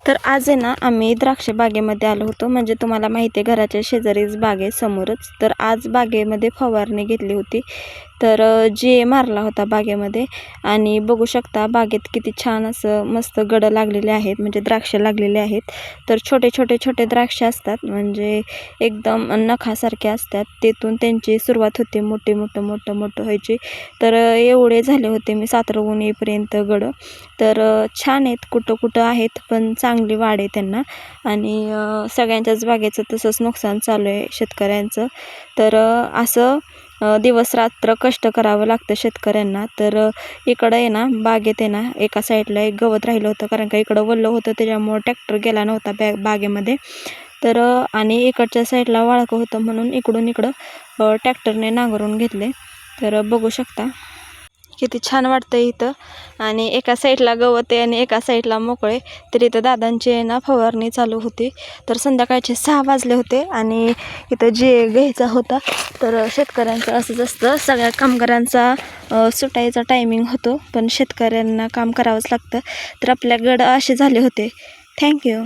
तर आज आहे ना आम्ही द्राक्ष बागेमध्ये आलो होतो. म्हणजे तुम्हाला माहिती आहे घराच्या शेजारीच बाग आहे समोरच. तर आज बागेमध्ये फवारणी घेतली होती. तर जे मारला होता बागेमध्ये आणि बघू शकता बागेत किती छान असं मस्त गडं लागलेले आहेत, म्हणजे द्राक्ष लागलेले आहेत. तर छोटे छोटे छोटे द्राक्ष असतात, म्हणजे एकदम नखासारखे असतात. तिथून त्यांची सुरुवात होते मोठे मोठं मोठं मोठं व्हायचे. तर एवढे झाले होते मी सातरवून येईपर्यंत गडं. तर छान आहेत, कुठं कुठं आहेत पण चांगली वाढ आहे त्यांना. आणि सगळ्यांच्याच बागेचं तसंच नुकसान चालू आहे शेतकऱ्यांचं. तर असं दिवस रात्र कष्ट करावं लागतं शेतकऱ्यांना. तर इकडं आहे ना बागेत आहे ना एका साईडला एक गवत राहिलं होतं, कारण का इकडं वल्लं होतं त्याच्यामुळं ट्रॅक्टर गेला नव्हता बागेमध्ये. तर आणि इकडच्या साईडला वाळकं होतं म्हणून इकडं ट्रॅक्टरने नांगरून घेतले. तर बघू शकता किती छान वाटतं इथं. आणि एका साईडला गवत आहे आणि एका साईडला मोकळे. तर इथं दादांची ना फवारणी चालू होती. तर संध्याकाळचे 6 वाजले होते आणि इथं जे घ्यायचा होता. तर शेतकऱ्यांचं असंच असतं, सगळ्या कामगारांचा सुटायचा टायमिंग होतो, पण शेतकऱ्यांना काम करावंच लागतं. तर आपल्या गड असे झाले होते. थँक्यू.